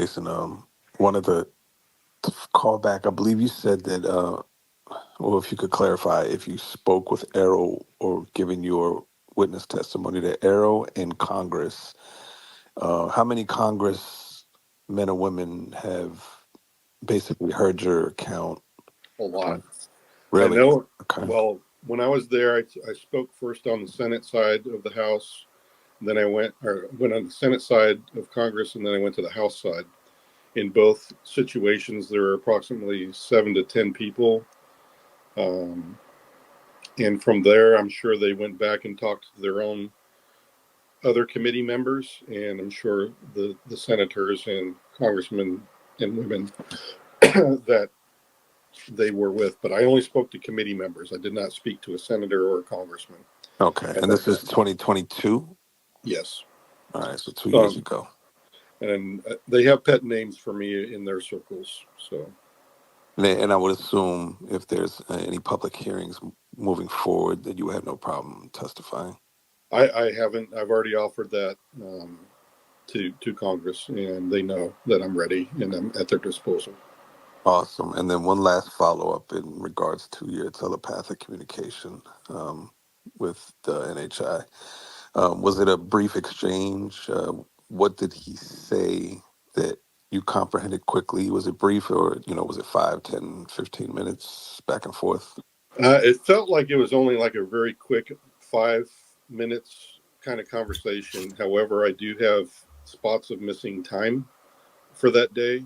Jason. Wanted to call back. I believe you said that, or if you could clarify, if you spoke with Arrow or given your witness testimony to Arrow in Congress, how many Congress men or women have basically heard your account? A lot. I Really? know. Okay. Well, when I was there, I spoke first on the Senate side of the House. Then I went on the Senate side of Congress, and then I went to the House side. In both situations, there were approximately 7 to 10 people. And from there, I'm sure they went back and talked to their own other committee members, and I'm sure the senators and congressmen and women that they were with. But I only spoke to committee members. I did not speak to a senator or a congressman Okay. at And that this is time. 2022? Yes. All right. So 2 years ago. And they have pet names for me in their circles. So. And I would assume if there's any public hearings moving forward, that you would have no problem testifying. I haven't. I've already offered that to Congress, and they know that I'm ready and I'm at their disposal. Awesome. And then one last follow up in regards to your telepathic communication with the NHI. Was it a brief exchange? What did he say that you comprehended quickly? Was it brief, or was it 5, 10, 15 minutes back and forth? It felt like it was only like a very quick 5 minutes kind of conversation. However, I do have spots of missing time for that day.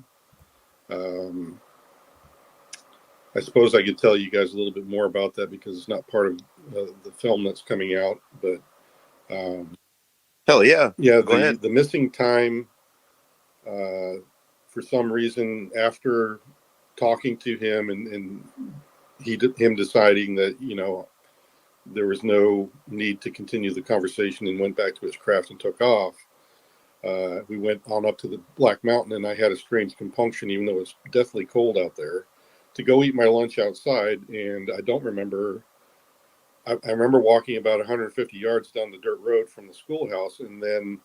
I suppose I could tell you guys a little bit more about that because it's not part of the film that's coming out. But hell yeah, go ahead. The missing time, for some reason, after talking to him and him deciding that there was no need to continue the conversation and went back to his craft and took off. We went on up to the Black Mountain, and I had a strange compunction, even though it was deathly cold out there, to go eat my lunch outside. And I don't remember. I remember walking about 150 yards down the dirt road from the schoolhouse, and then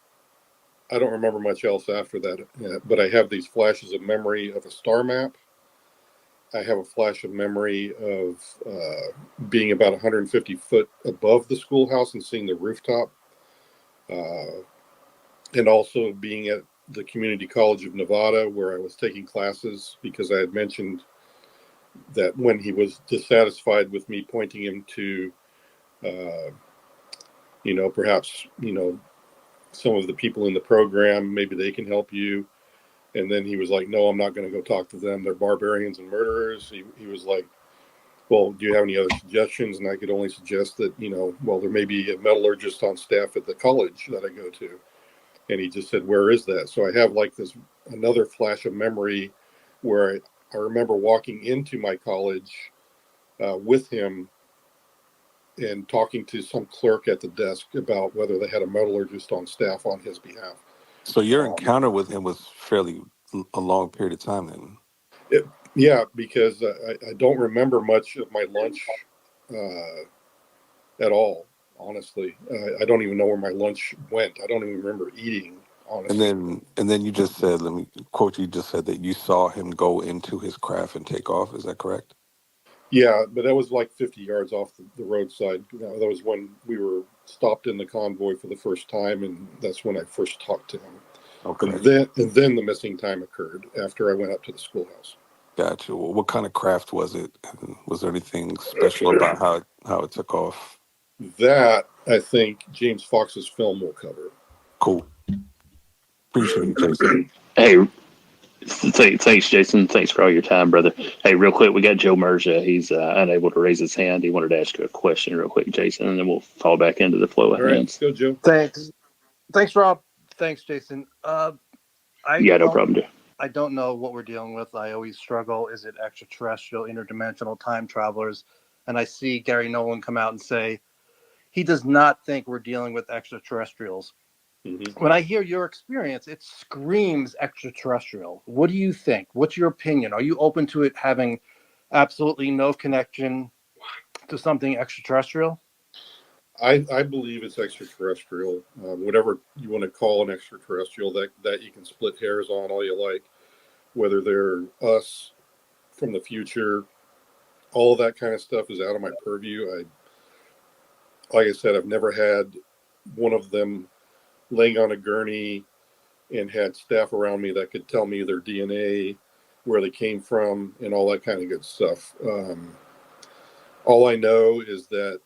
I don't remember much else after that. But I have these flashes of memory of a star map. I have a flash of memory of being about 150 foot above the schoolhouse and seeing the rooftop. And also being at the Community College of Nevada, where I was taking classes, because I had mentioned that when he was dissatisfied with me pointing him to, perhaps, some of the people in the program, maybe they can help you. And then he was like, no, I'm not going to go talk to them. They're barbarians and murderers. He was like, well, do you have any other suggestions? And I could only suggest that, there may be a metallurgist on staff at the college that I go to. And he just said, where is that? So I have like another flash of memory where I remember walking into my college with him and talking to some clerk at the desk about whether they had a metallurgist on staff on his behalf. So your encounter with him was fairly a long period of time then? Yeah, because I don't remember much of my lunch at all, honestly. I don't even know where my lunch went. I don't even remember eating, honestly. And then you just said, let me quote you, just said that you saw him go into his craft and take off. Is that correct? Yeah, but that was like 50 yards off the roadside. That was when we were stopped in the convoy for the first time, and that's when I first talked to him. Okay. And then the missing time occurred after I went up to the schoolhouse. Gotcha. Well, what kind of craft was it? Was there anything special about how it took off? That, I think, James Fox's film will cover. Cool. Appreciate it, Jason. Hey, thanks, Jason. Thanks for all your time, brother. Hey, real quick, we got Joe Merja. He's unable to raise his hand. He wanted to ask you a question real quick, Jason, and then we'll fall back into the flow of hands. Go, Joe. Thanks, Rob. Thanks, Jason. No problem, Joe. I don't know what we're dealing with. I always struggle. Is it extraterrestrial, interdimensional time travelers? And I see Gary Nolan come out and say he does not think we're dealing with extraterrestrials. Mm-hmm. When I hear your experience, it screams extraterrestrial. What do you think? What's your opinion? Are you open to it having absolutely no connection to something extraterrestrial? I believe it's extraterrestrial. Whatever you want to call an extraterrestrial, that you can split hairs on all you like, whether they're us from the future, all of that kind of stuff is out of my purview. Like I said, I've never had one of them laying on a gurney and had staff around me that could tell me their DNA, where they came from, and all that kind of good stuff. All I know is that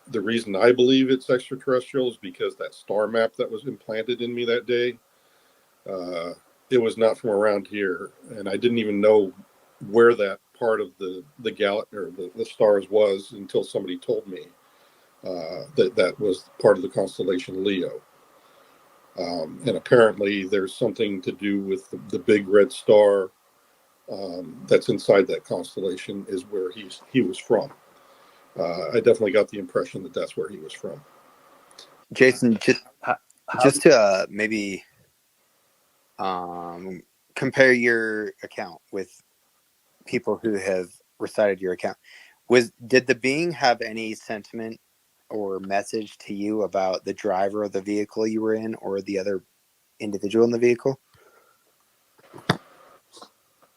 the reason I believe it's extraterrestrial is because that star map that was implanted in me that day, it was not from around here, and I didn't even know where that part of the galaxy or the stars was until somebody told me that was part of the constellation Leo. And apparently, there's something to do with the big red star that's inside that constellation is where he was from. I definitely got the impression that that's where he was from. Jason, How, just to maybe compare your account with people who have recited your account, did the being have any sentiment or message to you about the driver of the vehicle you were in or the other individual in the vehicle?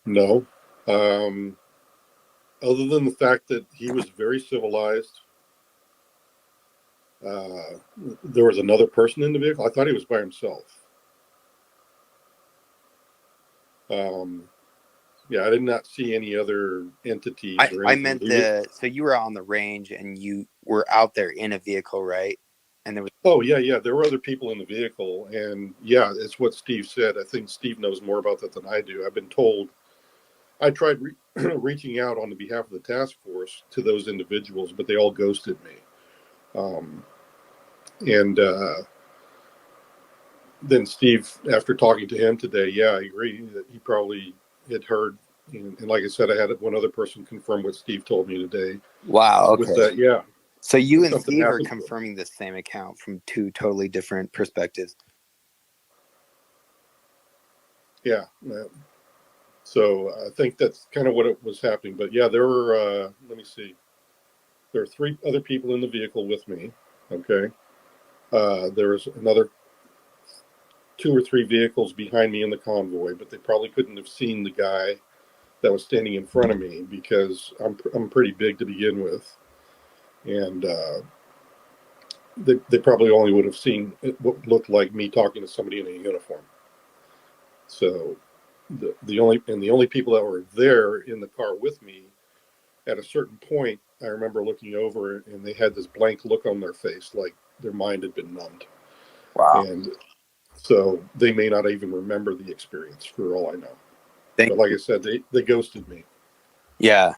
No. Other than the fact that he was very civilized. There was another person in the vehicle. I thought he was by himself. Yeah, I did not see any other entities or I anything. meant so you were on the range and you were out there in a vehicle, right? And there was Oh, yeah. There were other people in the vehicle. And yeah, it's what Steve said. I think Steve knows more about that than I do. I've been told. I tried reaching out on the behalf of the task force to those individuals, but they all ghosted me. And then Steve, after talking to him today, yeah, I agree that he probably had heard. And like I said, I had one other person confirm what Steve told me today. wow. Okay. With that, yeah. So you and Something Steve are happened. confirming the same account from two totally different perspectives. Yeah. So I think that's kind of what it was happening. But yeah, there were, let me see. There are 3 other people in the vehicle with me. Okay. There was another 2 or 3 vehicles behind me in the convoy, but they probably couldn't have seen the guy that was standing in front of me because I'm pretty big to begin with. And they probably only would have seen what looked like me talking to somebody in a uniform. So the only people that were there in the car with me, at a certain point, I remember looking over and they had this blank look on their face, like their mind had been numbed. Wow. And so they may not even remember the experience, for all I know. Thank But like you. I said, they ghosted me. Yeah.